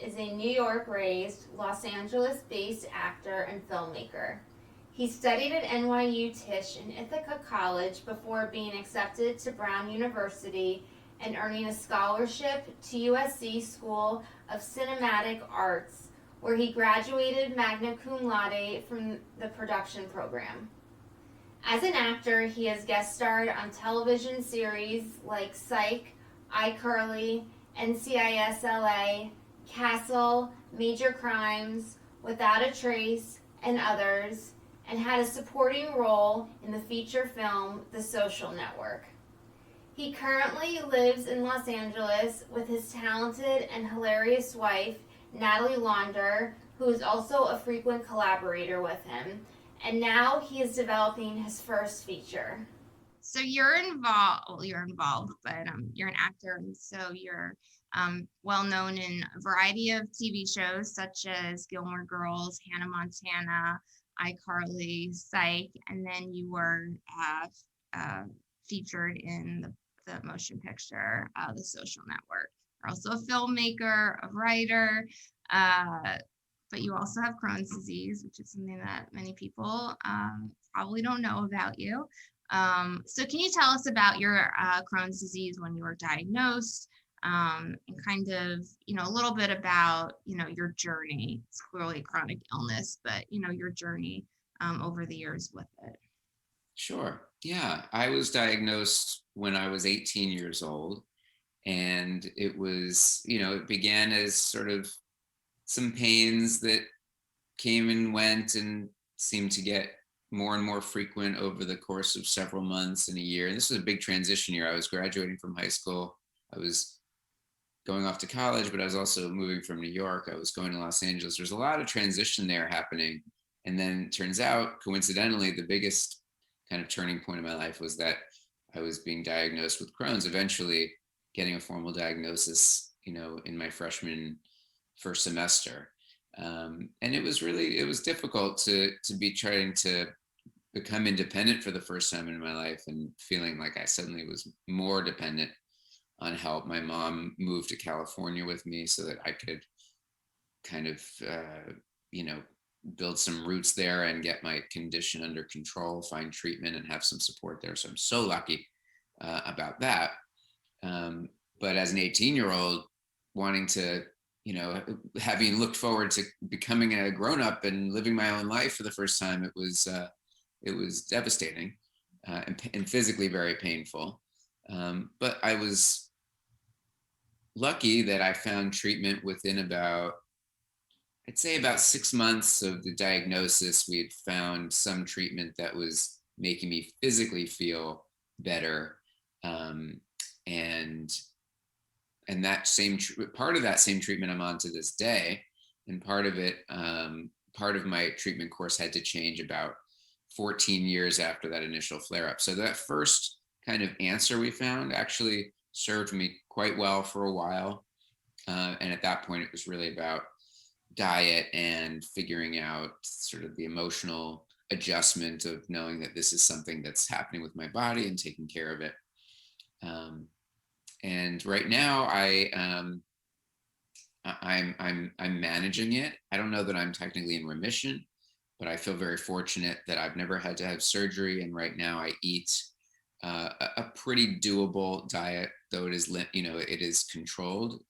is a New York-raised, Los Angeles-based actor and filmmaker. He studied at NYU Tisch and Ithaca College before being accepted to Brown University and earning a scholarship to USC School of Cinematic Arts, where he graduated magna cum laude from the production program. As an actor, he has guest starred on television series like Psych, iCarly, NCIS LA, Castle, Major Crimes, Without a Trace, and others, and had a supporting role in the feature film The Social Network. He currently lives in Los Angeles with his talented and hilarious wife, Natalie Launder, who is also a frequent collaborator with him, and now he is developing his first feature. So you're involved, but you're an actor, and so you're well known in a variety of TV shows such as Gilmore Girls, Hannah Montana, iCarly, Psych, and then you were featured in the motion picture, The Social Network. You're also a filmmaker, a writer, but you also have Crohn's disease, which is something that many people probably don't know about you. So can you tell us about your Crohn's disease when you were diagnosed, and kind of, a little bit about, your journey? It's clearly a chronic illness, but, your journey over the years with it. Sure. Yeah. I was diagnosed when I was 18 years old. And it was, it began as sort of some pains that came and went and seemed to get more and more frequent over the course of several months and a year. And this was a big transition year. I was graduating from high school. I was going off to college, but I was also moving from New York. I was going to Los Angeles. There's a lot of transition there happening. And then it turns out, coincidentally, the biggest kind of turning point in my life was that I was being diagnosed with Crohn's, eventually getting a formal diagnosis, in my freshman first semester. And it was difficult to be trying to become independent for the first time in my life and feeling like I suddenly was more dependent on help. My mom moved to California with me so that I could kind of, build some roots there and get my condition under control, find treatment, and have some support there. So I'm so lucky about that. But as an 18-year-old, wanting to, having looked forward to becoming a grown-up and living my own life for the first time, it was devastating and physically very painful. But I was lucky that I found treatment within I'd say about 6 months of the diagnosis. We had found some treatment that was making me physically feel better. And that part of that same treatment I'm on to this day. And part of my treatment course had to change about 14 years after that initial flare up. So that first kind of answer we found actually served me quite well for a while. And at that point, it was really about diet and figuring out sort of the emotional adjustment of knowing that this is something that's happening with my body and taking care of it. And right now I'm managing it. I don't know that I'm technically in remission, but I feel very fortunate that I've never had to have surgery. And right now I eat a pretty doable diet, though it is controlled.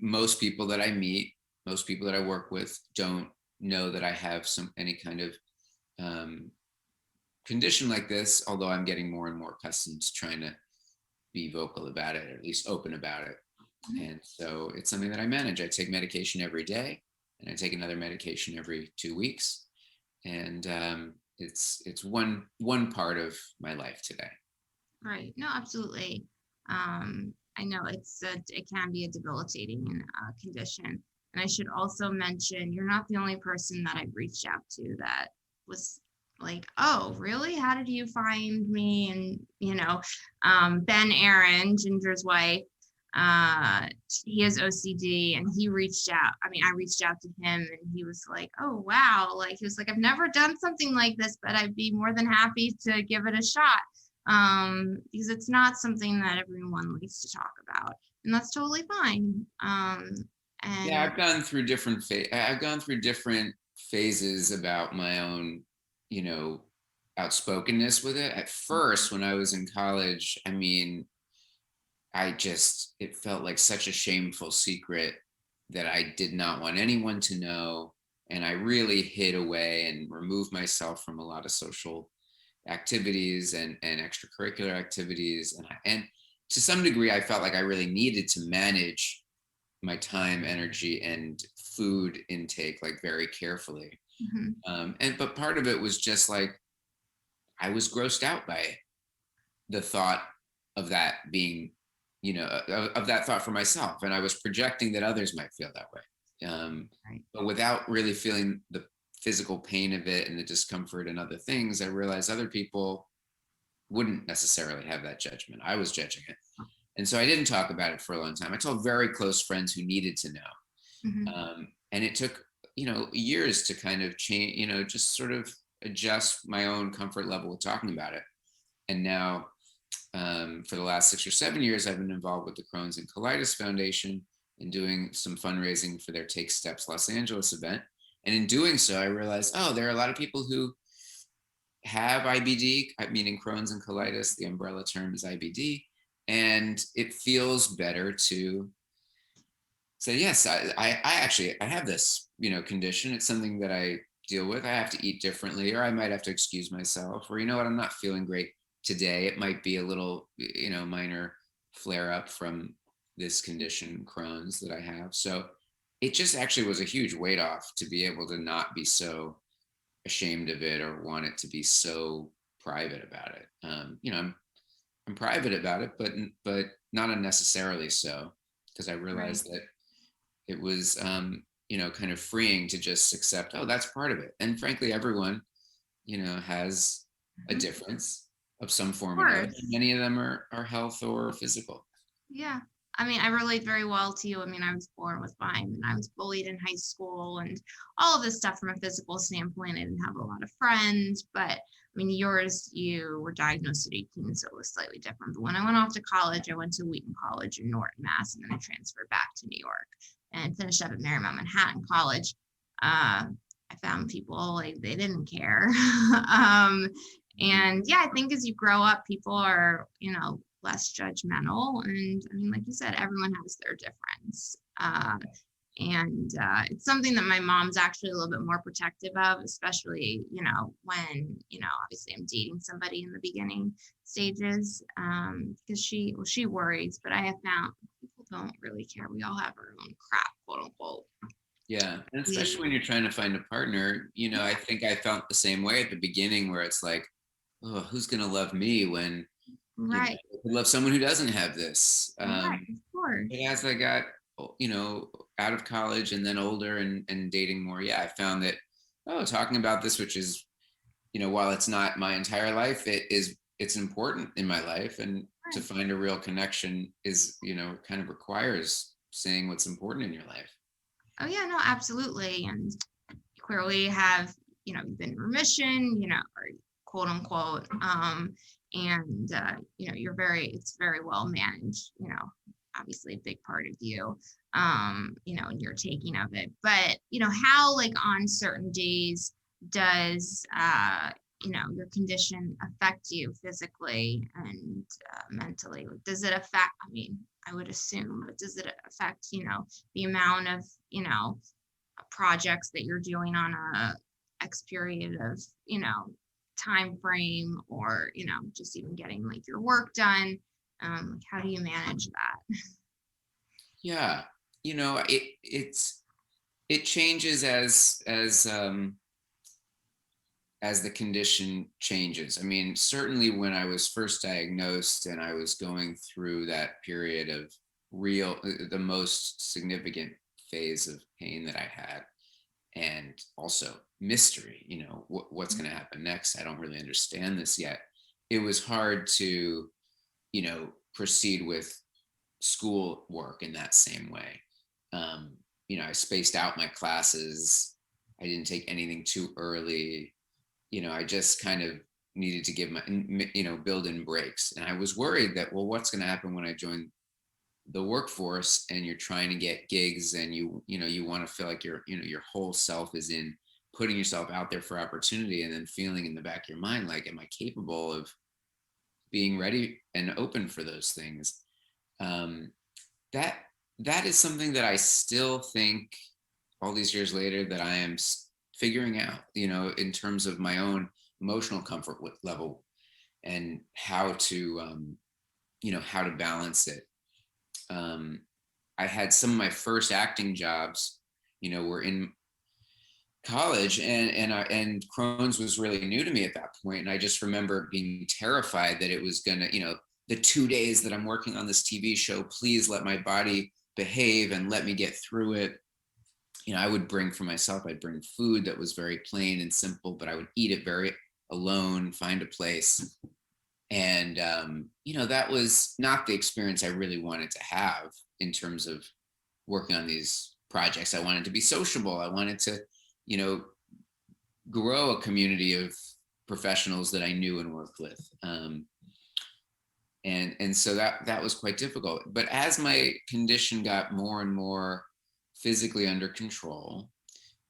Most people that I meet, most people that I work with don't know that I have any kind of condition like this, although I'm getting more and more accustomed to trying to be vocal about it, or at least open about it. And so it's something that I manage. I take medication every day, and I take another medication every 2 weeks. And it's one part of my life today. Right. No, absolutely. I know it can be a debilitating condition. And I should also mention, you're not the only person that I've reached out to that was like, oh, really? How did you find me? And, Ben Aaron, Ginger's wife, he has OCD, and he reached out. I mean, I reached out to him, and he was like, oh, wow. Like, he was like, I've never done something like this, but I'd be more than happy to give it a shot. Because it's not something that everyone likes to talk about. and that's totally fine. Yeah, And I've gone through different phases about my own, you know, outspokenness with it. At first, when I was in college, I mean, it felt like such a shameful secret that I did not want anyone to know. And I really hid away and removed myself from a lot of social activities and extracurricular activities. And to some degree, I felt like I really needed to manage my time, energy, and food intake like very carefully. mhm, But part of it was just like I was grossed out by the thought of that being, of that thought for myself, and I was projecting that others might feel that way, right. but without really feeling the physical pain of it and the discomfort and other things. I realized other people wouldn't necessarily have that judgment. I was judging it, and so I didn't talk about it for a long time. I told very close friends who needed to know, Mhm. and it took years to kind of change, just sort of adjust my own comfort level with talking about it. And now, for the last 6 or 7 years, I've been involved with the Crohn's and Colitis Foundation and doing some fundraising for their Take Steps Los Angeles event. And in doing so, I realized, oh, there are a lot of people who have IBD, meaning Crohn's and colitis. The umbrella term is IBD. And it feels better to say, yes, I have this, condition. It's something that I deal with. I have to eat differently, or I might have to excuse myself, or, I'm not feeling great today. It might be a little, minor flare up from this condition, Crohn's, that I have. So it just actually was a huge weight off to be able to not be so ashamed of it or want it to be so private about it. I'm private about it, but not unnecessarily so, because I Right. realized that it was, kind of freeing to just accept, oh, that's part of it. And frankly, everyone, has a Mhm. difference of some Of form or another. And course. many of them are health or physical. Yeah. I mean, I relate very well to you. I mean, I was born with Lyme and I was bullied in high school and all of this stuff from a physical standpoint. I didn't have a lot of friends, but I mean, you were diagnosed at 18, so it was slightly different. But when I went off to college, I went to Wheaton College in Norton, Mass, and then I transferred back to New York and finished up at Marymount Manhattan College. I found people like they didn't care. And yeah, I think as you grow up, people are, less judgmental. And I mean, like you said, everyone has their difference. And it's something that my mom's actually a little bit more protective of, especially, when, obviously I'm dating somebody in the beginning stages, because she worries, but I have found people don't really care. We all have our own crap, quote unquote. Yeah. And especially We, when you're trying to find a partner, I yeah, think I felt the same way at the beginning, where it's like, oh, who's going to love me when, right, I could love someone who doesn't have this. right, of course. But as I got, out of college and then older and dating more, yeah, I found that, oh, talking about this, which is, while it's not my entire life, it's important in my life. And to Right. find a real connection is, kind of requires saying what's important in your life. Oh yeah, no, absolutely. And you clearly have, you've been in remission, or quote unquote. And it's very well managed, obviously a big part of you, and your taking of it. But, how like on certain days does your condition affect you physically and mentally? Like, does it affect, I mean, I would assume, but does it affect, the amount of, projects that you're doing on a X period of, time frame, or, just even getting like your work done? Like, how do you manage that? Yeah. It changes as the condition changes. I mean, certainly when I was first diagnosed and I was going through that period of the most significant phase of pain that I had, and also mystery, what's going to happen next. I don't really understand this yet. It was hard to, proceed with school work in that same way. I spaced out my classes. I didn't take anything too early. I just kind of needed to give build in breaks. And I was worried that, well, what's going to happen when I join the workforce and you're trying to get gigs, and you want to feel like your whole self is in putting yourself out there for opportunity, and then feeling in the back of your mind, like, am I capable of being ready and open for those things? That is something that I still think all these years later that I am figuring out, in terms of my own emotional comfort level, and how to balance it. I had some of my first acting jobs, were in college, and Crohn's was really new to me at that point. And I just remember being terrified that it was gonna, the 2 days that I'm working on this TV show, please let my body behave and let me get through it. I would bring for myself, I'd bring food that was very plain and simple, but I would eat it very alone, find a place. And, that was not the experience I really wanted to have in terms of working on these projects. I wanted to be sociable. I wanted to, grow a community of professionals that I knew and worked with. And so that was quite difficult. But as my condition got more and more physically under control,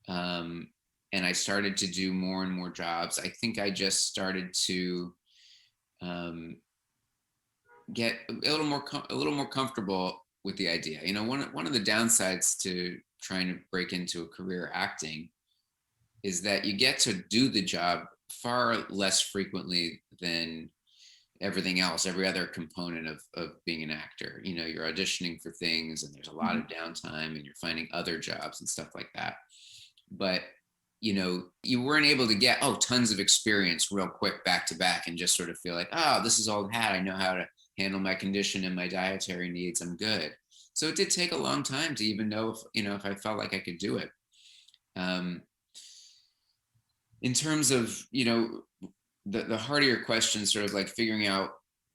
and I started to do more and more jobs, I think I just started to get a little more comfortable with the idea. One of the downsides to trying to break into a career acting is that you get to do the job far less frequently than everything else, every other component of being an actor. You're auditioning for things, and there's a lot of downtime, and you're finding other jobs and stuff like that. But you weren't able to get tons of experience real quick back to back and just sort of feel like, this is all I've had. I know how to handle my condition and my dietary needs. I'm good. So it did take a long time to even know if I felt like I could do it. In terms of, the heart of your question, sort of like figuring out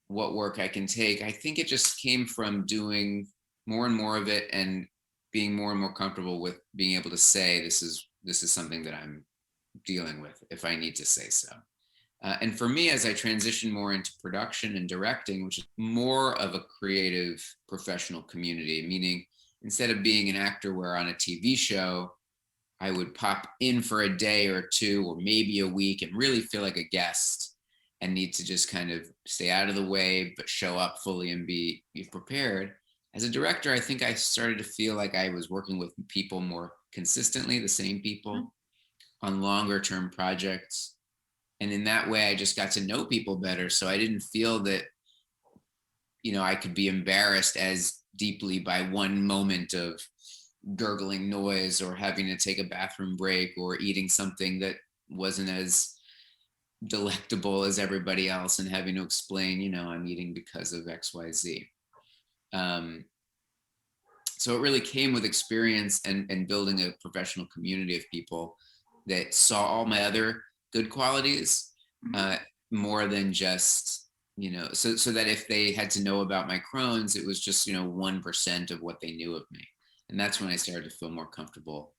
what work I can take, I think it just came from doing more and more of it and being more and more comfortable with being able to say, this is something that I'm dealing with if I need to say so. And for me, as I transition more into production and directing, which is more of a creative professional community, meaning instead of being an actor where on a TV show, I would pop in for a day or two, or maybe a week, and really feel like a guest and need to just kind of stay out of the way, but show up fully and be prepared. As a director, I think I started to feel like I was working with people more consistently, the same people, on longer term projects. And in that way, I just got to know people better. So I didn't feel that, I could be embarrassed as deeply by one moment of gurgling noise, or having to take a bathroom break, or eating something that wasn't as delectable as everybody else, and having to explain, I'm eating because of XYZ. So it really came with experience and building a professional community of people that saw all my other good qualities, more than just, so that if they had to know about my Crohn's, it was just, 1% of what they knew of me. And that's when I started to feel more comfortable,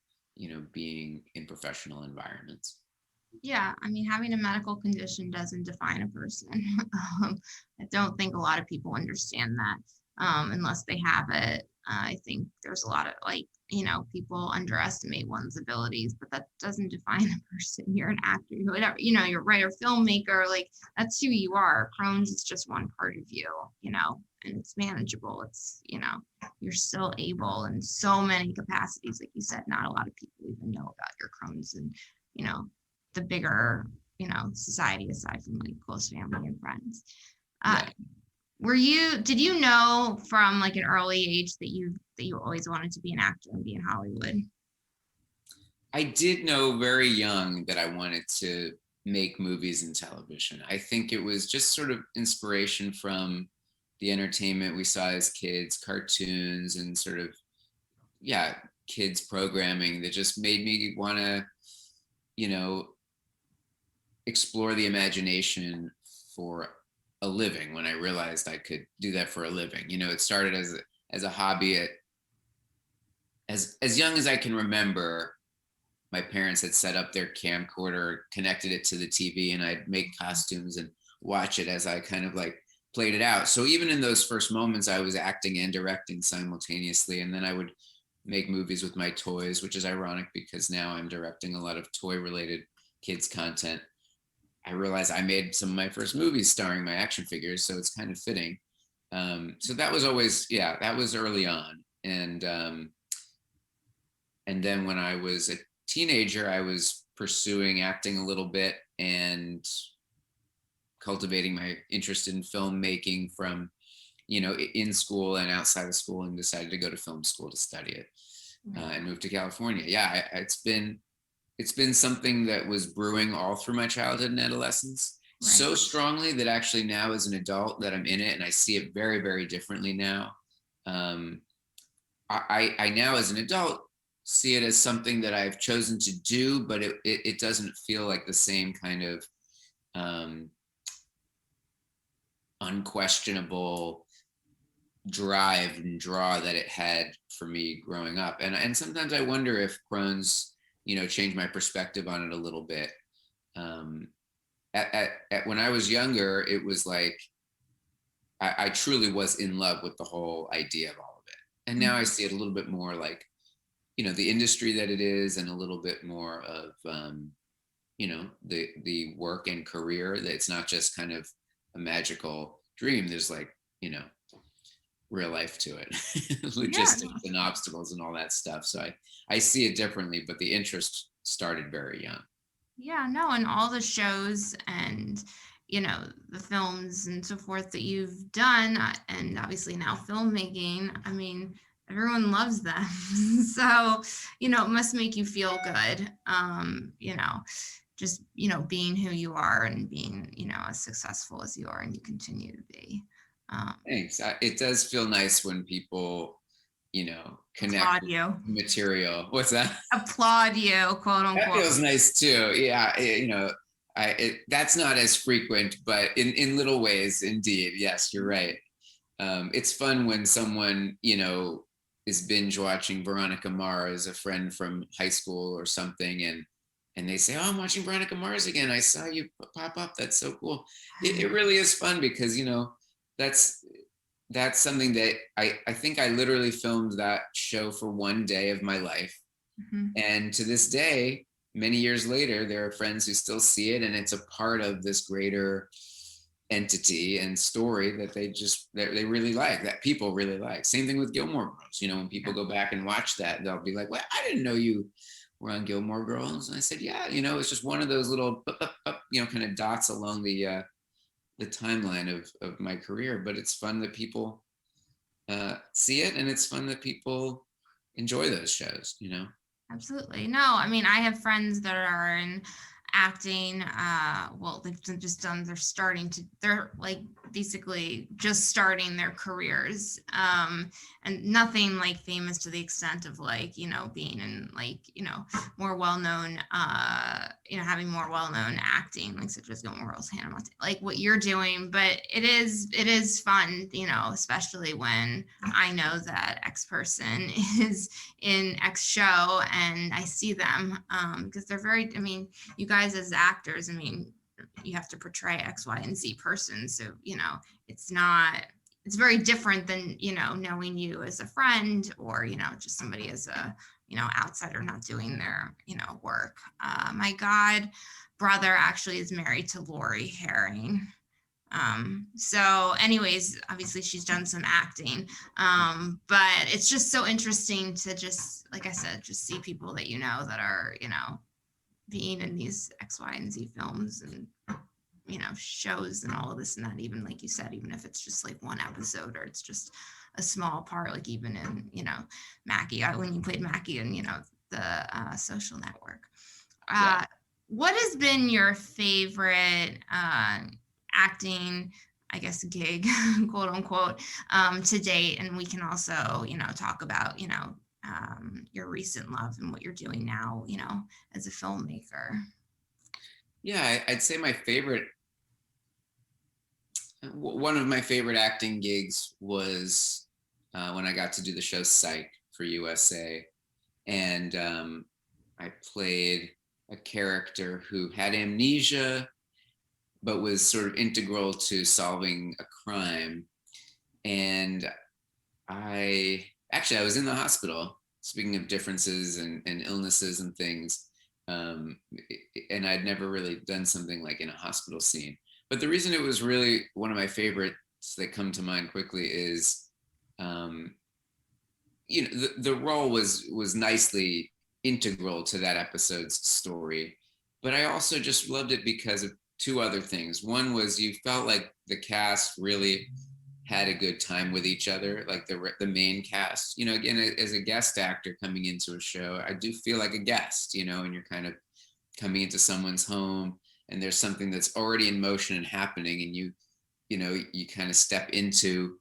being in professional environments. Yeah, I mean, having a medical condition doesn't define a person. I don't think a lot of people understand that, unless they have it. I think there's a lot of people underestimate one's abilities, but that doesn't define a person. You're an actor, whatever, you're a writer, filmmaker, like that's who you are. Crohn's is just one part of you, and it's manageable. It's, you're still able in so many capacities. Like you said, not a lot of people even know about your Crohn's and, the bigger, society aside from like close family and friends. Did you know from like an early age that you always wanted to be an actor and be in Hollywood? I did know very young that I wanted to make movies and television. I think it was just sort of inspiration from the entertainment we saw as kids, cartoons, and sort of, kids programming that just made me want to, explore the imagination for a living when I realized I could do that for a living. It started as a hobby as young as I can remember. My parents had set up their camcorder, connected it to the TV, and I'd make costumes and watch it as I kind of like played it out. So even in those first moments, I was acting and directing simultaneously. And then I would make movies with my toys, which is ironic because now I'm directing a lot of toy related kids content. I realized I made some of my first movies starring my action figures, so it's kind of fitting. So that was always, yeah, that was early on. And then when I was a teenager, I was pursuing acting a little bit and cultivating my interest in filmmaking from, in school and outside of school, and decided to go to film school to study it, and moved to California. Yeah, it's been something that was brewing all through my childhood and adolescence, Right. so strongly that actually now as an adult that I'm in it and I see it very, very differently now. I now as an adult see it as something that I've chosen to do, but it doesn't feel like the same kind of unquestionable drive and draw that it had for me growing up. And sometimes I wonder if Crohn's, changed my perspective on it a little bit. When I was younger, it was like I truly was in love with the whole idea of all of it. And now I see it a little bit more like, the industry that it is, and a little bit more of, the work and career, that it's not just kind of a magical dream. There's like, real life to it, logistics and obstacles and all that stuff. So I see it differently, but the interest started very young. Yeah, no, and all the shows and the films and so forth that you've done, and obviously now filmmaking, I mean, everyone loves them. So it must make you feel good, just being who you are and being as successful as you are and you continue to be. Thanks. It does feel nice when people connect Applaud you. material. What's that? Applaud you, quote unquote. That feels nice too. Yeah, that's not as frequent, but in little ways, indeed. Yes, you're right. It's fun when someone is binge watching Veronica Mars, a friend from high school or something, and they say, "Oh, I'm watching Veronica Mars again. I saw you pop up. That's so cool." It really is fun because that's something that I think I literally filmed that show for one day of my life. Mm-hmm. And to this day, many years later, there are friends who still see it, and it's a part of this greater entity and story that they really like, that people really like. Same thing with Gilmore Girls. When people go back and watch that, they'll be like, "Well, I didn't know you were on Gilmore Girls." And I said, "Yeah, it's just one of those little kind of dots along the timeline of my career." But it's fun that people see it, and it's fun that people enjoy those shows. Absolutely. No, I mean, I have friends that are in acting. Well, they've just done, they're like basically just starting their careers. And nothing like famous to the extent of like, being in like, more well-known, having more well-known acting, like such as Gilmore Girls, Hannah Montana, like what you're doing. But it is fun, especially when I know that X person is in X show and I see them, because they're very, I mean, you guys as actors, I mean, you have to portray X, Y, and Z person. So, it's very different than, knowing you as a friend or, just somebody as a, outsider not doing their, work. My god brother actually is married to Lori Herring. So anyways, obviously she's done some acting, but it's just so interesting to just, like I said, just see people that, that are, being in these X, Y, and Z films and, shows and all of this and that, even like you said, even if it's just like one episode or it's just a small part, like even in, Mackie, when you played Mackie in, the Social Network. What has been your favorite acting, I guess, gig, quote unquote, to date? And we can also, talk about, your recent love and what you're doing now, as a filmmaker. Yeah, I'd say one of my favorite acting gigs was when I got to do the show Psych for USA. And I played a character who had amnesia, but was sort of integral to solving a crime. And I was in the hospital, speaking of differences and illnesses and things. And I'd never really done something like in a hospital scene. But the reason it was really one of my favorites that come to mind quickly is, the role was nicely integral to that episode's story. But I also just loved it because of two other things. One was you felt like the cast really had a good time with each other, like the main cast. Again, as a guest actor coming into a show, I do feel like a guest, and you're kind of coming into someone's home and there's something that's already in motion and happening, and you kind of step into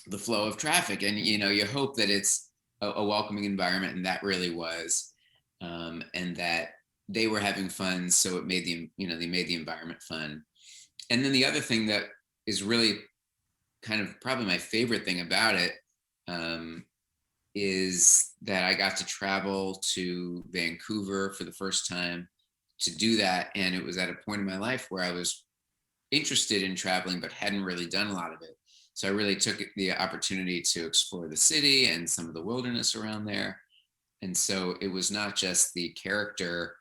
the flow of traffic, and you hope that it's a welcoming environment, and that really was, and that they were having fun, so it made they made the environment fun. And then the other thing that is really kind of probably my favorite thing about it, is that I got to travel to Vancouver for the first time to do that. And it was at a point in my life where I was interested in traveling, but hadn't really done a lot of it. So I really took the opportunity to explore the city and some of the wilderness around there. And so it was not just the character,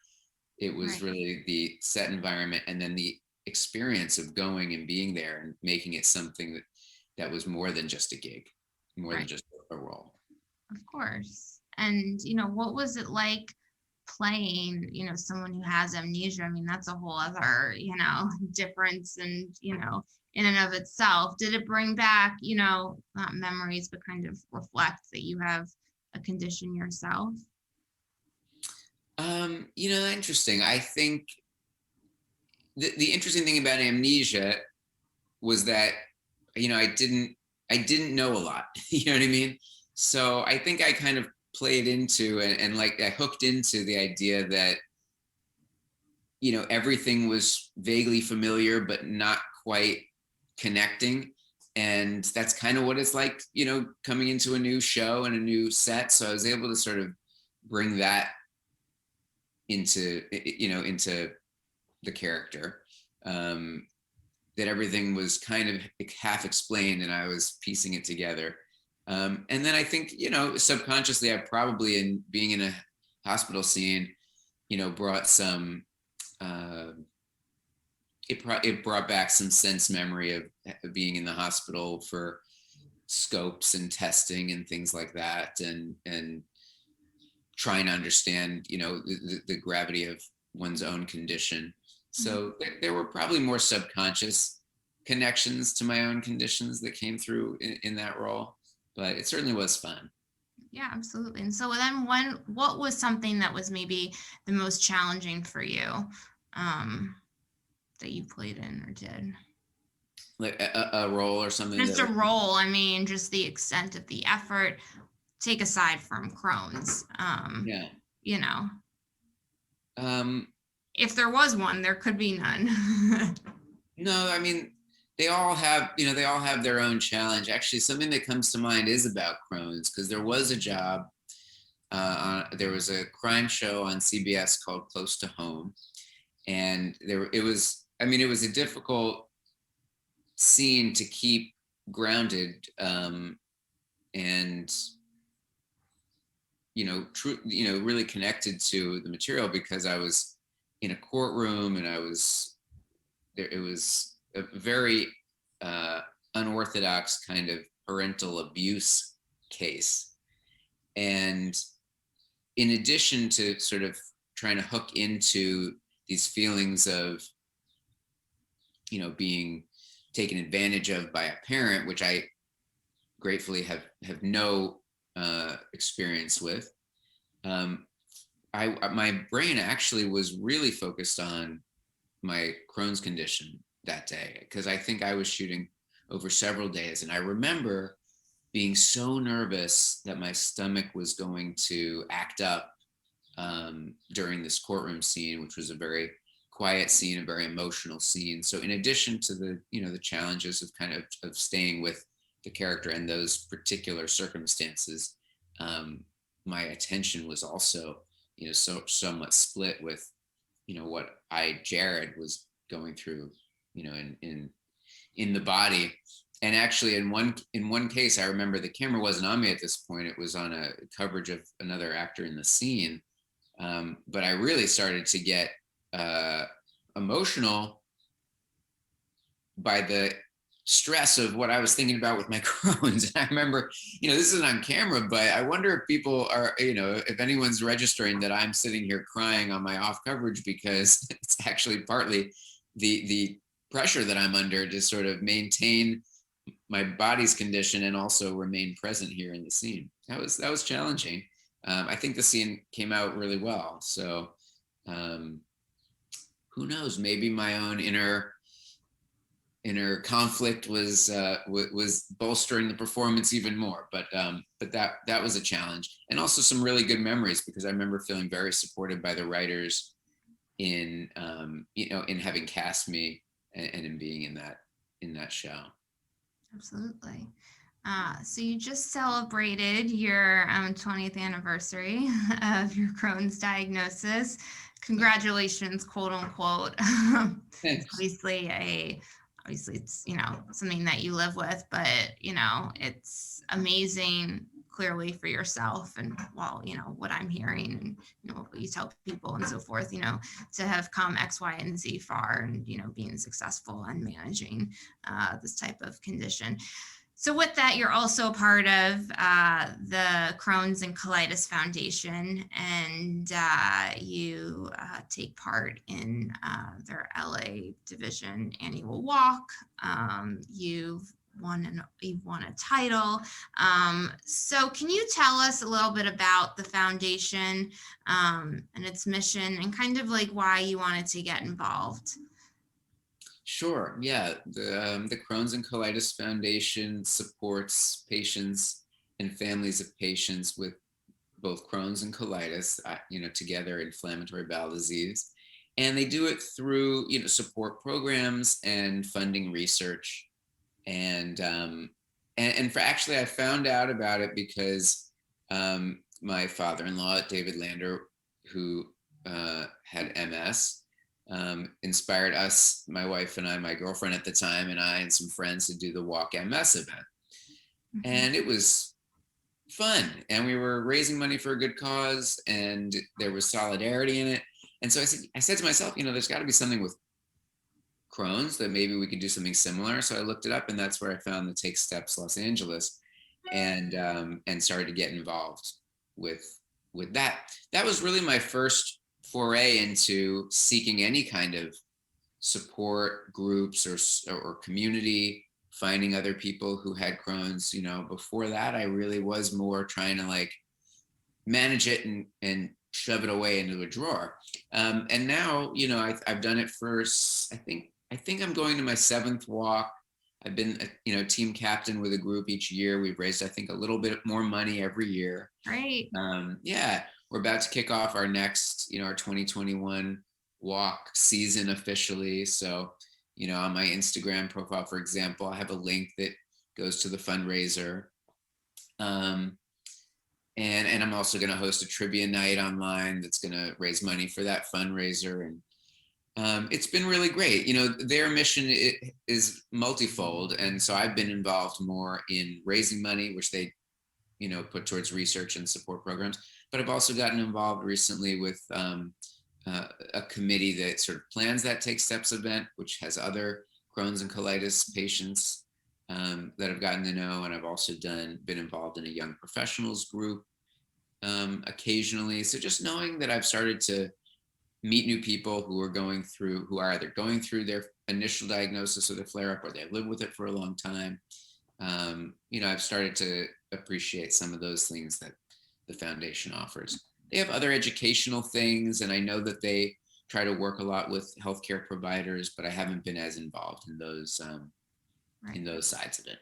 it was really the set environment, and then the experience of going and being there and making it something that was more than just a gig, more than just a role. Of course. And, what was it like playing, someone who has amnesia? I mean, that's a whole other, difference and, in and of itself. Did it bring back, not memories, but kind of reflect that you have a condition yourself? Interesting. I think the interesting thing about amnesia was that, I didn't know a lot, you know what I mean? So I think I kind of played into and like I hooked into the idea that, everything was vaguely familiar, but not quite connecting. And that's kind of what it's like, coming into a new show and a new set. So I was able to sort of bring that into the character, that everything was kind of half explained and I was piecing it together. And then I think, subconsciously, I probably, in being in a hospital scene, brought some, it brought back some sense memory of being in the hospital for scopes and testing and things like that. And trying to understand, the gravity of one's own condition. So there were probably more subconscious connections to my own conditions that came through in that role, but it certainly was fun. Yeah, absolutely. And so then what was something that was maybe the most challenging for you, that you played in or did? Like a role or something? Just a role. I mean, just the extent of the effort, take aside from Crohn's, Yeah. If there was one, there could be none. No, I mean, they all have their own challenge. Actually, something that comes to mind is about Crohn's, because there was a job, there was a crime show on CBS called Close to Home. And it was a difficult scene to keep grounded, and really connected to the material, because I was in a courtroom and I was there. It was a very unorthodox kind of parental abuse case. And in addition to sort of trying to hook into these feelings of, being taken advantage of by a parent, which I gratefully have no experience with. My brain actually was really focused on my Crohn's condition that day, because I think I was shooting over several days, and I remember being so nervous that my stomach was going to act up during this courtroom scene, which was a very quiet scene, a very emotional scene. So in addition to the challenges of kind of staying with the character and those particular circumstances, my attention was also, somewhat split with, what Jared was going through, in the body. And actually, in one case, I remember the camera wasn't on me at this point. It was on a coverage of another actor in the scene. But I really started to get emotional by the stress of what I was thinking about with my Crohn's. And I remember, this isn't on camera, but I wonder if people are, if anyone's registering that I'm sitting here crying on my off coverage, because it's actually partly the pressure that I'm under to sort of maintain my body's condition and also remain present here in the scene. That was challenging. I think the scene came out really well. So who knows, maybe my own inner conflict was bolstering the performance even more. But that was a challenge, and also some really good memories, because I remember feeling very supported by the writers in having cast me and in being in that show. Absolutely. So you just celebrated your 20th anniversary of your Crohn's diagnosis. Congratulations, quote unquote. Thanks. Obviously it's, something that you live with, but, it's amazing clearly for yourself, and what I'm hearing and, what you tell people and so forth, to have come X, Y, and Z far, and, being successful and managing this type of condition. So with that, you're also a part of the Crohn's and Colitis Foundation, and you take part in their LA division annual walk. You've won a title. So can you tell us a little bit about the foundation and its mission, and kind of like why you wanted to get involved? Sure. Yeah. The Crohn's and Colitis Foundation supports patients and families of patients with both Crohn's and colitis, together inflammatory bowel disease. And they do it through, support programs and funding research. And actually, I found out about it because my father-in-law, David Lander, who had MS, inspired us, my wife and I, my girlfriend at the time, and I and some friends, to do the Walk MS event. Mm-hmm. And it was fun. And we were raising money for a good cause, and there was solidarity in it. And so I said to myself, there's got to be something with Crohn's that maybe we could do something similar. So I looked it up, and that's where I found the Take Steps Los Angeles, and started to get involved with that. That was really my first foray into seeking any kind of support groups or community, finding other people who had Crohn's. Before that, I really was more trying to manage it and shove it away into a drawer. And now, I've done it for, I think I'm going to my 7th walk. I've been, team captain with a group each year. We've raised, I think, a little bit more money every year. Right. Yeah. We're about to kick off our next, our 2021 walk season officially. So, on my Instagram profile, for example, I have a link that goes to the fundraiser. And I'm also going to host a trivia night online that's going to raise money for that fundraiser. And it's been really great. Their mission is multifold. And so I've been involved more in raising money, which they, put towards research and support programs. But I've also gotten involved recently with a committee that sort of plans that Take Steps event, which has other Crohn's and colitis patients that I've gotten to know. And I've also been involved in a young professionals group occasionally. So just knowing that I've started to meet new people who are either going through their initial diagnosis or their flare-up, or they live with it for a long time. I've started to appreciate some of those things that the foundation offers. They have other educational things, and I know that they try to work a lot with healthcare providers, but I haven't been as involved in those in those sides of it.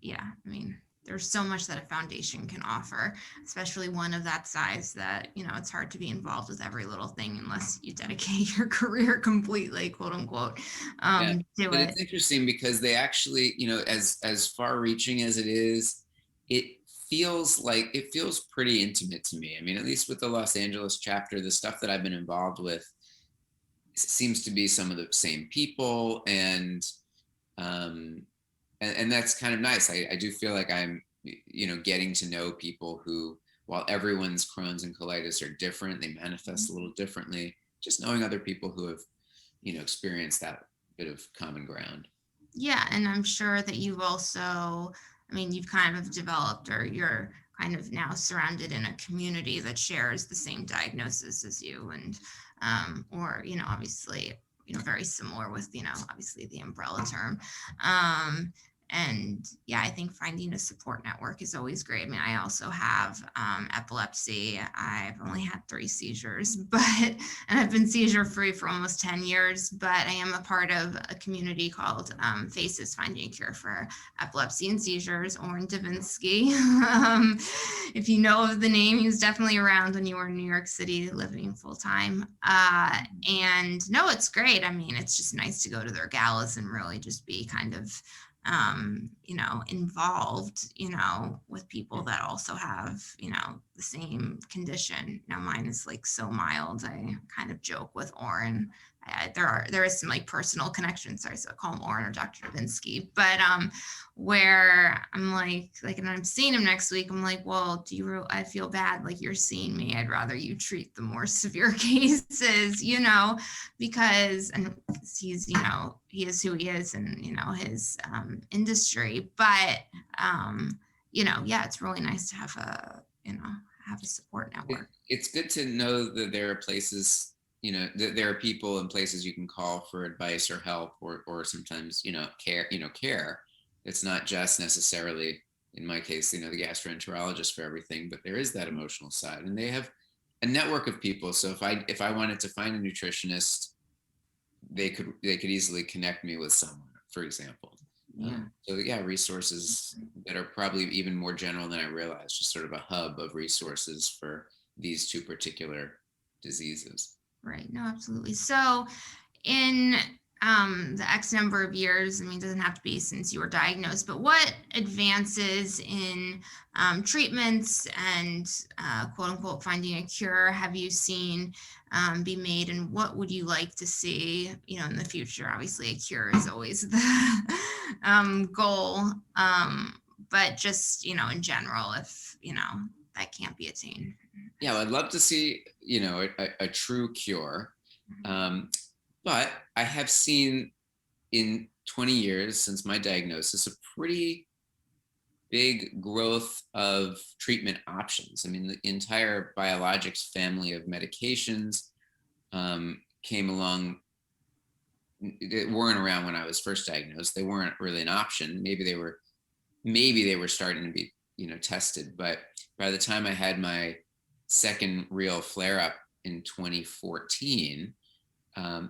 Yeah, I mean, there's so much that a foundation can offer, especially one of that size, that, it's hard to be involved with every little thing unless you dedicate your career completely, quote unquote, to but it. It's interesting because they actually, as far reaching as it is, it feels pretty intimate to me. I mean, at least with the Los Angeles chapter, the stuff that I've been involved with, seems to be some of the same people, and that's kind of nice. I do feel like I'm, getting to know people who, while everyone's Crohn's and colitis are different, they manifest a little differently. Just knowing other people who have, experienced that bit of common ground. Yeah, and I'm sure that you've also, I mean, you've kind of developed, or you're kind of now surrounded in a community that shares the same diagnosis as you, and or obviously, very similar with, obviously the umbrella term. And yeah, I think finding a support network is always great. I mean, I also have epilepsy. I've only had 3 seizures, and I've been seizure free for almost 10 years. But I am a part of a community called FACES, Finding a Cure for Epilepsy and Seizures. Oren Davinsky, if you know of the name, he was definitely around when you were in New York City living full time. And no, it's great. I mean, it's just nice to go to their galas and really just be kind of involved, with people that also have, the same condition. Now mine is like so mild. I kind of joke with Oren. There is some like personal connection. Sorry, so I call him Oren or Dr. Davinsky. But where I'm like, and I'm seeing him next week. I'm like, well, I feel bad. Like, you're seeing me. I'd rather you treat the more severe cases, because he's, he is who he is, and his industry. But yeah, it's really nice to have a support network. It's good to know that there are places, that there are people and places you can call for advice or help, or sometimes, care. It's not just necessarily, in my case, the gastroenterologist for everything, but there is that emotional side, and they have a network of people. So if I wanted to find a nutritionist, they could easily connect me with someone, for example. Yeah. So yeah, resources that are probably even more general than I realized, just sort of a hub of resources for these 2 particular diseases. Right. No, absolutely. So in the X number of years, I mean, it doesn't have to be since you were diagnosed, but what advances in treatments and quote unquote finding a cure have you seen be made, and what would you like to see, in the future? Obviously, a cure is always the goal, but just, in general, if, that can't be attained. Yeah, I'd love to see, a true cure. But I have seen in 20 years since my diagnosis, a pretty big growth of treatment options. I mean, the entire biologics family of medications came along. They weren't around when I was first diagnosed. They weren't really an option. Maybe they were starting to be, tested. But by the time I had my second real flare up in 2014,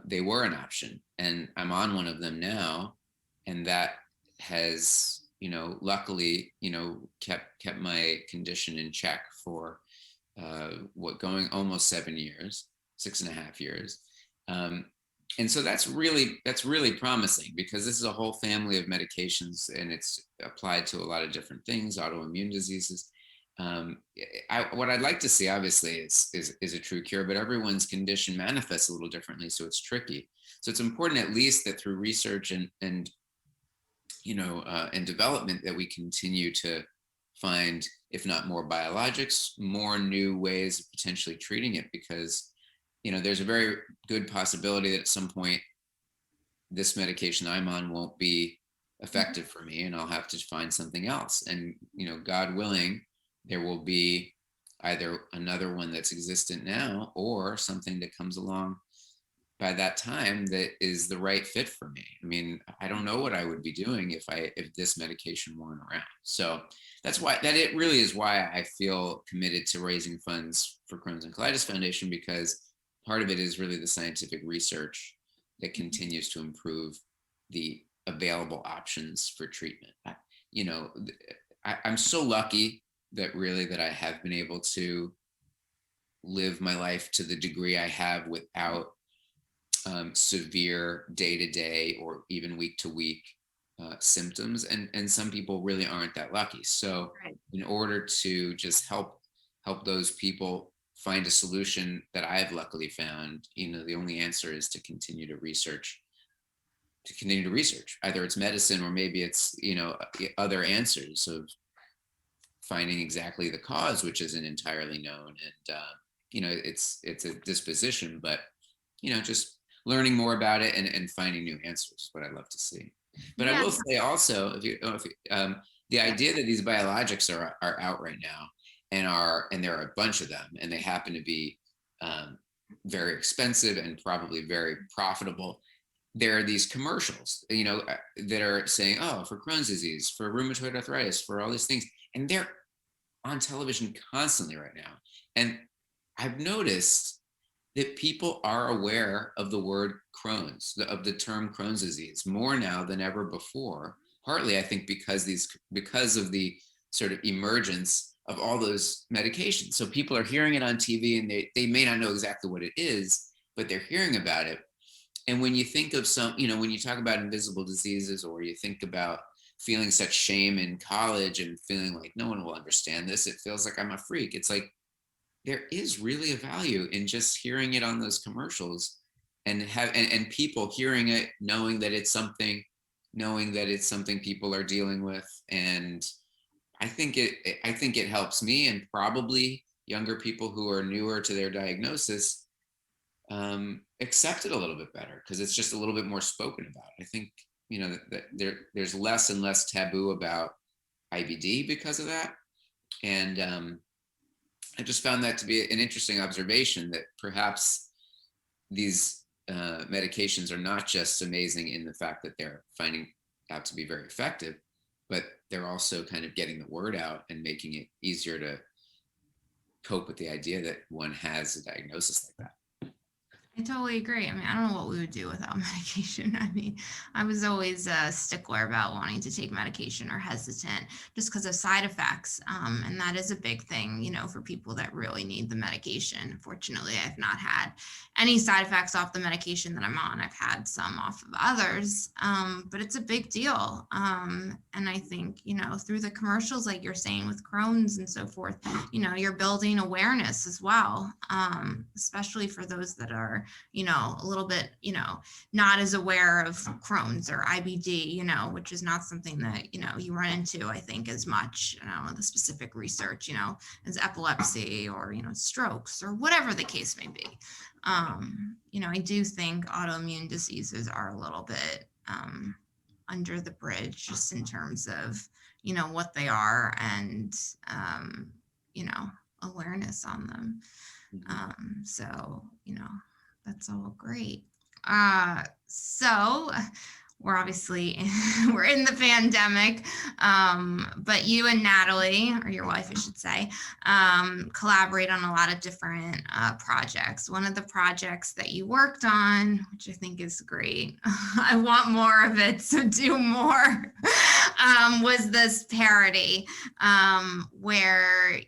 they were an option, and I'm on one of them now, and that has, luckily, kept my condition in check for going almost 7 years, 6.5 years. And so that's really promising, because this is a whole family of medications, and it's applied to a lot of different things, autoimmune diseases. What I'd like to see, obviously, is a true cure, but everyone's condition manifests a little differently, so it's tricky. So it's important, at least, that through research and development, that we continue to find, if not more biologics, more new ways of potentially treating it, because there's a very good possibility that at some point this medication I'm on won't be effective for me, and I'll have to find something else. And God willing, there will be either another one that's existent now, or something that comes along by that time that is the right fit for me. I mean, I don't know what I would be doing if this medication weren't around. So it really is why I feel committed to raising funds for Crohn's and Colitis Foundation, because part of it is really the scientific research that continues to improve the available options for treatment. I'm so lucky that I have been able to live my life to the degree I have without severe day-to-day or even week-to-week symptoms, and some people really aren't that lucky. So in order to just help those people find a solution that I've luckily found, the only answer is to continue to research, either it's medicine or maybe it's, other answers of finding exactly the cause, which isn't entirely known. And, it's a disposition, but, just learning more about it and finding new answers, what I love to see. But I will say also, the idea that these biologics are out right now and there are a bunch of them, and they happen to be very expensive and probably very profitable. There are these commercials, that are saying, oh, for Crohn's disease, for rheumatoid arthritis, for all these things. And they're on television constantly right now. And I've noticed that people are aware of the word Crohn's, of the term Crohn's disease more now than ever before. Partly, I think, because of the sort of emergence of all those medications. So people are hearing it on TV, and they may not know exactly what it is, but they're hearing about it. And when you think of when you talk about invisible diseases, or you think about feeling such shame in college and feeling like no one will understand this, it feels like I'm a freak. It's like, there is really a value in just hearing it on those commercials and people hearing it, knowing that it's something people are dealing with. And I think it helps me, and probably younger people who are newer to their diagnosis, accept it a little bit better, because it's just a little bit more spoken about. I think, that there's less and less taboo about IBD because of that. And I just found that to be an interesting observation, that perhaps these medications are not just amazing in the fact that they're finding out to be very effective, but they're also kind of getting the word out and making it easier to cope with the idea that one has a diagnosis like that. I totally agree. I mean, I don't know what we would do without medication. I mean, I was always a stickler about wanting to take medication, or hesitant, just because of side effects. And that is a big thing, for people that really need the medication. Fortunately, I've not had any side effects off the medication that I'm on. I've had some off of others, but it's a big deal. And I think, through the commercials, like you're saying with Crohn's and so forth, you're building awareness as well, especially for those that are, a little bit, not as aware of Crohn's or IBD, which is not something that, you run into, I think, as much, the specific research, as epilepsy or, strokes or whatever the case may be. I do think autoimmune diseases are a little bit under the bridge, just in terms of, what they are, and, awareness on them. So, that's all great. So we're obviously, we're in the pandemic, but you and Natalie, or your wife, I should say, collaborate on a lot of different projects. One of the projects that you worked on, which I think is great, I want more of it, so do more, was this parody, where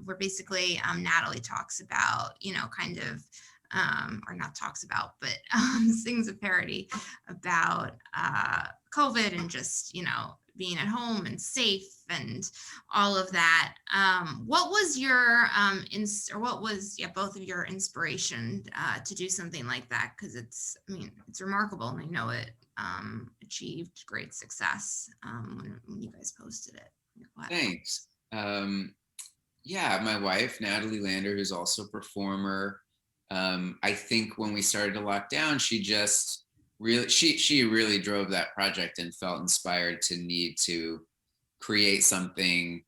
where basically Natalie talks about, kind of, or not talks about, but sings a parody about COVID and just, being at home and safe and all of that. What was your, both of your inspiration to do something like that? Because it's remarkable, and I know it achieved great success when you guys posted it. Thanks. Yeah, my wife, Natalie Lander, who's also a performer. I think when we started to lock down, she just really, she really drove that project and felt inspired to need to create something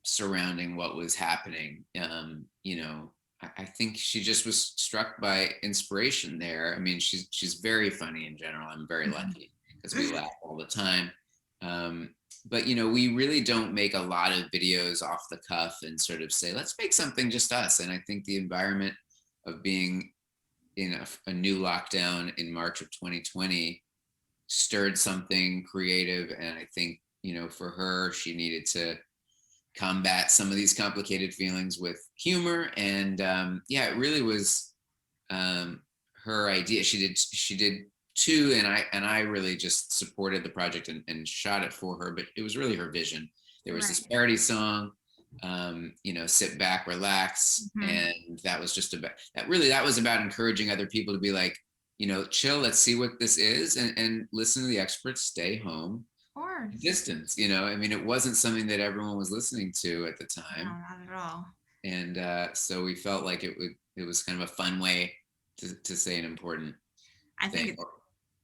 surrounding what was happening. I think she just was struck by inspiration there. I mean, she's very funny in general. I'm very lucky because we laugh all the time. But, we really don't make a lot of videos off the cuff and sort of say, let's make something just us. And I think the environment of being in a new lockdown in March of 2020 stirred something creative. And I think, for her, she needed to combat some of these complicated feelings with humor. And it really was her idea. She did two, and I really just supported the project and shot it for her, but it was really her vision. There was this parody song sit back, relax. Mhm. And that was just about that was about encouraging other people to be like, chill, let's see what this is, and listen to the experts, stay home, Of course. distance. I mean, it wasn't something that everyone was listening to at the No, time. not at all. And so we felt like it was kind of a fun way to say an important I think thing. it's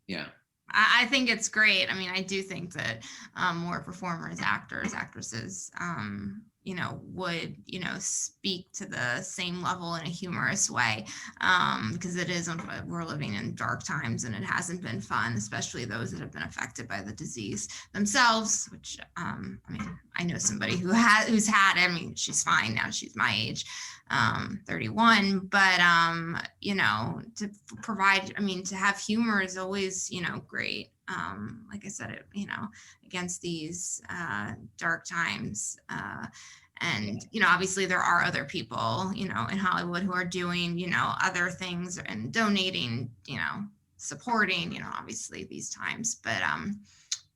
Yeah. I think it's great. I mean, I do think that more performers, actors, actresses, would, speak to the same level in a humorous way, because we're living in dark times and it hasn't been fun, especially those that have been affected by the disease themselves, which, I mean, I know somebody who's had it. I mean, she's fine now. She's my age, 31, but, to provide, I mean, to have humor is always, great. Like I said, against these dark times. And, obviously there are other people, in Hollywood who are doing, other things and donating, supporting, obviously these times. But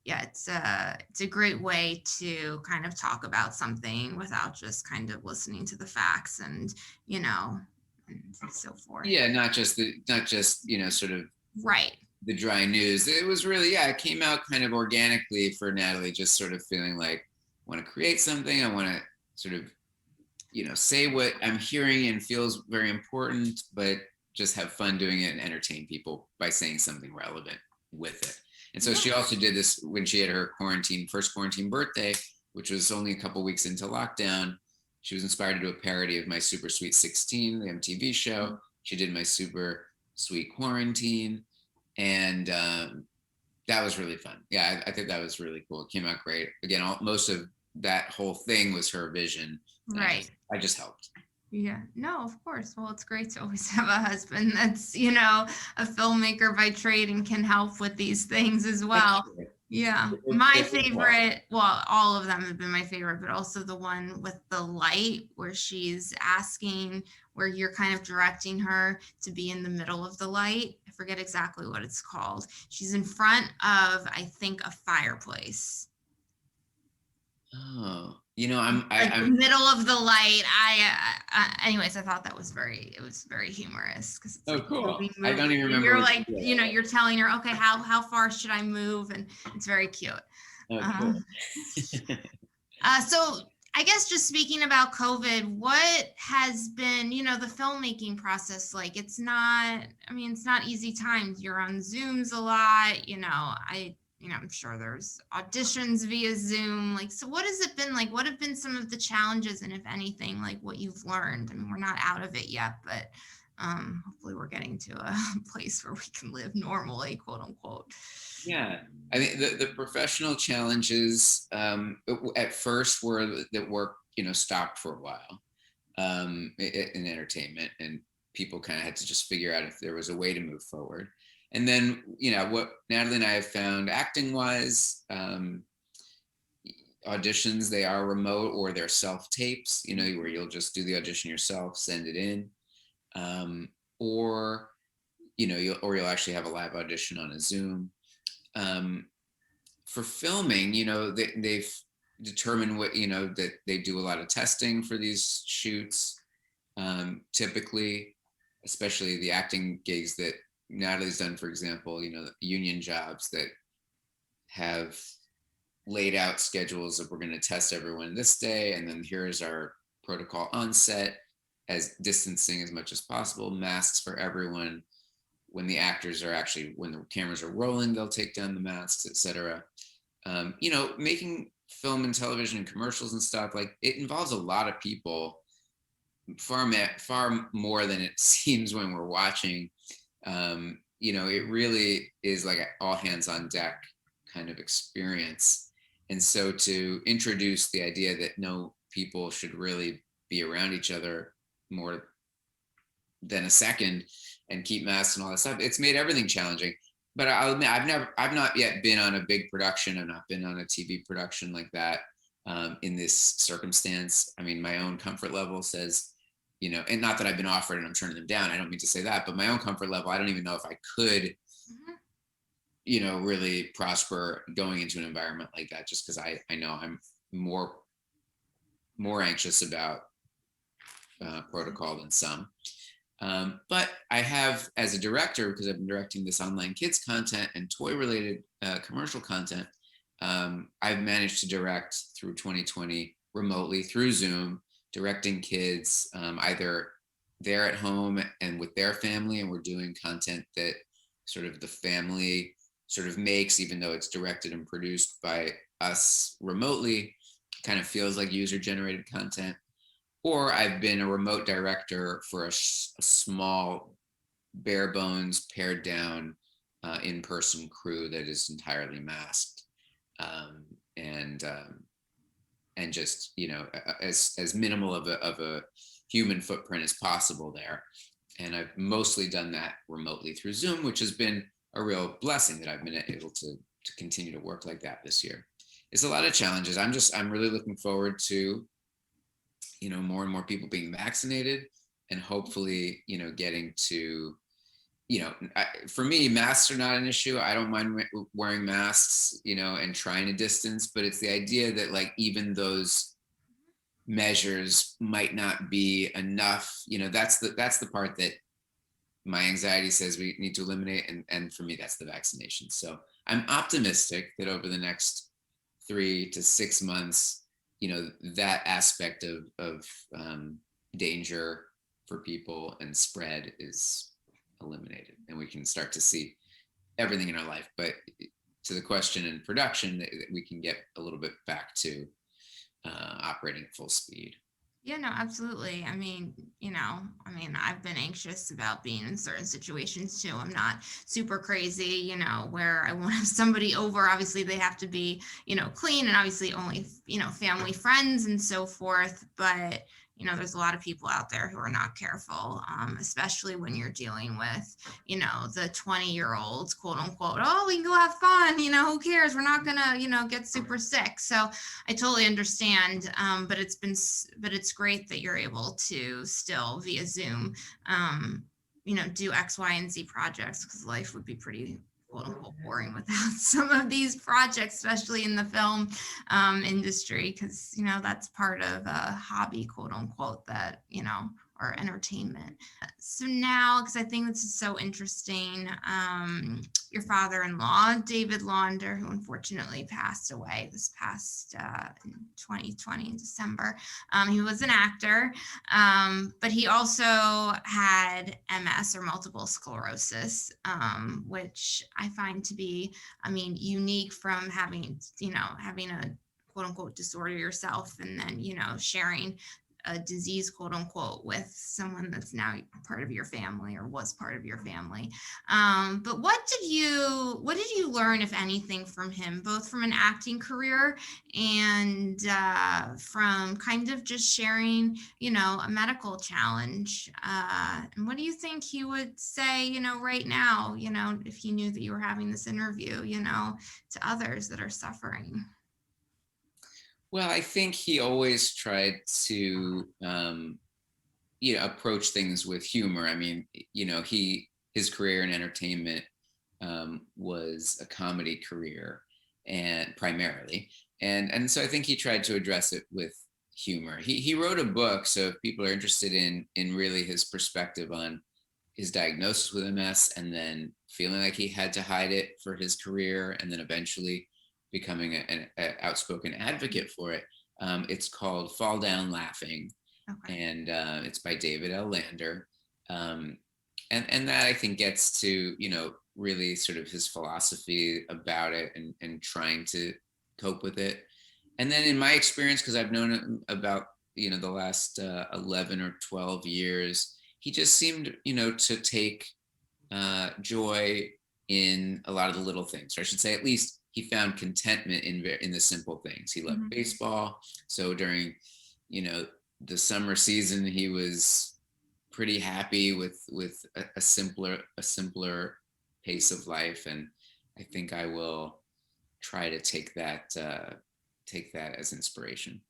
yeah, it's a great way to kind of talk about something without just kind of listening to the facts and, and so forth. Yeah, not just sort of Right. the dry news. It was really, it came out kind of organically for Natalie, just sort of feeling like I want to create something. I want to sort of, say what I'm hearing and feels very important, but just have fun doing it and entertain people by saying something relevant with it. And so she also did this when she had her first quarantine birthday, which was only a couple weeks into lockdown. She was inspired to do a parody of My Super Sweet 16, the MTV show. She did My Super Sweet Quarantine. And that was really fun. Yeah, I think that was really cool. It came out great. Again, most of that whole thing was her vision. Right. I just helped. Yeah, no, of course. Well, it's great to always have a husband that's, a filmmaker by trade and can help with these things as well. Yeah. My favorite, well, all of them have been my favorite, but also the one with the light where she's asking, where you're kind of directing her to be in the middle of the light. I forget exactly what it's called. She's in front of, I think, a fireplace. Oh, I'm the middle of the light. Anyways, I thought that was it was very humorous because it's cool. I don't even remember. You're like, you're telling her, okay, how far should I move? And it's very cute. Cool. So I guess just speaking about COVID, what has been, the filmmaking process like? It's not easy times. You're on Zooms a lot, I'm sure there's auditions via Zoom. Like, so what has it been like? What have been some of the challenges, and if anything, like what you've learned? I mean, we're not out of it yet, but hopefully we're getting to a place where we can live normally, quote unquote. Yeah, I think the professional challenges at first were that work, stopped for a while in entertainment, and people kind of had to just figure out if there was a way to move forward. And then, what Natalie and I have found acting wise, auditions, they are remote or they're self tapes, where you'll just do the audition yourself, send it in, or you'll actually have a live audition on a Zoom. For filming, they've determined that they do a lot of testing for these shoots. Typically, especially the acting gigs that Natalie's done, for example, union jobs that have laid out schedules that we're going to test everyone this day, and then here's our protocol on set, as distancing as much as possible, masks for everyone. When the actors are when the cameras are rolling, they'll take down the masks, etc. Making film and television and commercials and stuff, like, it involves a lot of people, far more than it seems when we're watching. It really is like an all hands on deck kind of experience. And so to introduce the idea that no people should really be around each other more than a second and keep masks and all that stuff, it's made everything challenging. But I'll admit, I've not yet been on a big production. I've not been on a TV production like that in this circumstance. I mean, my own comfort level says, and not that I've been offered and I'm turning them down. I don't mean to say that, but my own comfort level, I don't even know if I could, really prosper going into an environment like that, just because I know I'm more more anxious about protocol than some. But I have, as a director, because I've been directing this online kids content and toy-related commercial content, I've managed to direct through 2020 remotely through Zoom, directing kids either they're at home and with their family, and we're doing content that sort of the family sort of makes, even though it's directed and produced by us remotely, kind of feels like user-generated content. Or I've been a remote director for a small, bare bones, pared down, in-person crew that is entirely masked, and just, you know, as minimal of a human footprint as possible there. And I've mostly done that remotely through Zoom, which has been a real blessing that I've been able to continue to work like that this year. It's a lot of challenges. I'm really looking forward to, you know, more and more people being vaccinated, and hopefully, you know, getting to, you know, for me, masks are not an issue. I don't mind wearing masks, you know, and trying to distance, but it's the idea that, like, even those measures might not be enough. You know, that's the part that my anxiety says we need to eliminate, and for me, that's the vaccination. So I'm optimistic that over the next 3 to 6 months, you know, that aspect of danger for people and spread is eliminated, and we can start to see everything in our life. But to the question in production, we can get a little bit back to operating at full speed. Yeah, no, absolutely. I mean, I've been anxious about being in certain situations too. I'm not super crazy, where I won't have somebody over. Obviously, they have to be, clean, and obviously only, family, friends, and so forth. But there's a lot of people out there who are not careful, especially when you're dealing with, the 20-year-olds, quote unquote, oh, we can go have fun, who cares? We're not gonna, get super sick. So I totally understand. But it's great that you're able to still via Zoom, do X, Y, and Z projects, because life would be pretty, quote unquote, boring without some of these projects, especially in the film industry, because that's part of a hobby, quote unquote, that or entertainment. So now, because I think this is so interesting, your father-in-law, David Launder, who unfortunately passed away this past in 2020 in December, he was an actor, but he also had MS, or multiple sclerosis, which I find to be, unique from having a quote unquote disorder yourself, and then, sharing a disease, quote unquote, with someone that's now part of your family, or was part of your family. But what did you learn, if anything, from him, both from an acting career and from kind of just sharing, a medical challenge? And what do you think he would say, right now, if he knew that you were having this interview, to others that are suffering? Well, I think he always tried to, approach things with humor. I mean, his career in entertainment was a comedy career, and primarily, and so I think he tried to address it with humor. He wrote a book, so if people are interested in really his perspective on his diagnosis with MS, and then feeling like he had to hide it for his career, and then eventually becoming an outspoken advocate for it. It's called Fall Down Laughing, Okay. and it's by David L. Lander. And that, I think, gets to, really sort of his philosophy about it, and trying to cope with it. And then in my experience, because I've known him about, the last 11 or 12 years, he just seemed, to take joy in a lot of the little things, or I should say, at least he found contentment in the simple things. He loved baseball, so during, the summer season, he was pretty happy with a simpler pace of life, and I think I will try to take that as inspiration.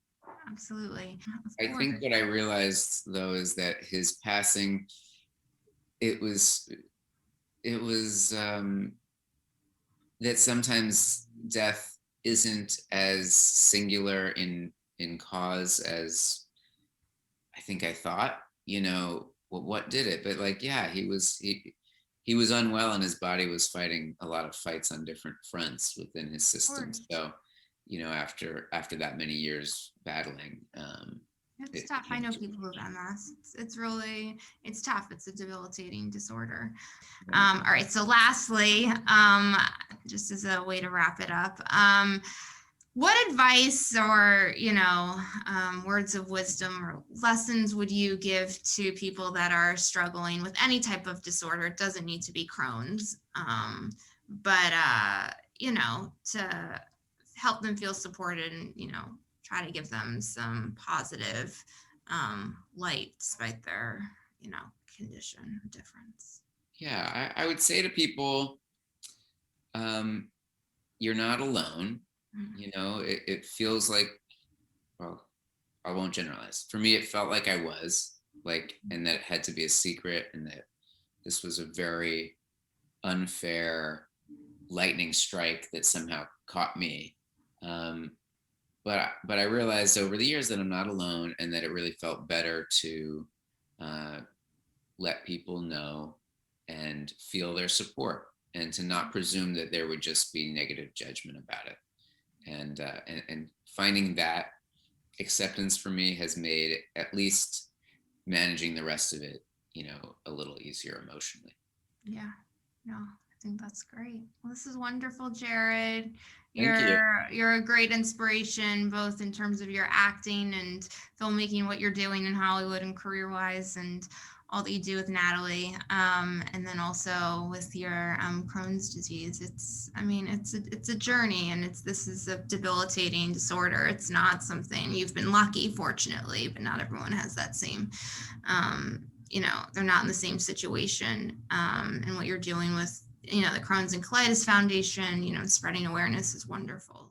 Absolutely. I think what I realized, though, is that his passing, it was that sometimes death isn't as singular in in cause as I think I thought, well, what did it? But like, yeah, he was unwell and his body was fighting a lot of fights on different fronts within his system. course. So, after that many years battling, It's it tough. I became know too people much. with MS. It's really, it's tough. It's a debilitating disorder. Right. All right. So lastly, just as a way to wrap it up, what advice or, words of wisdom or lessons would you give to people that are struggling with any type of disorder? It doesn't need to be Crohn's, but, to help them feel supported and, try to give them some positive light despite their, condition difference. Yeah, I would say to people, you're not alone. Mhm. It feels like, well, I won't generalize. For me, it felt like I was like, and that it had to be a secret, and that this was a very unfair lightning strike that somehow caught me. But I realized over the years that I'm not alone, and that it really felt better to uh, let people know and feel their support, and to not presume that there would just be negative judgment about it. And finding that acceptance for me has made at least managing the rest of it, a little easier emotionally. Yeah, no, I think that's great. Well, this is wonderful, Jared. Thank you. You're a great inspiration, both in terms of your acting and filmmaking, what you're doing in Hollywood and career-wise, and all that you do with Natalie, and then also with your Crohn's disease. It's a journey, and this is a debilitating disorder. It's not something you've been lucky, fortunately, but not everyone has that same. They're not in the same situation, and what you're doing with the Crohn's and Colitis Foundation, spreading awareness is wonderful.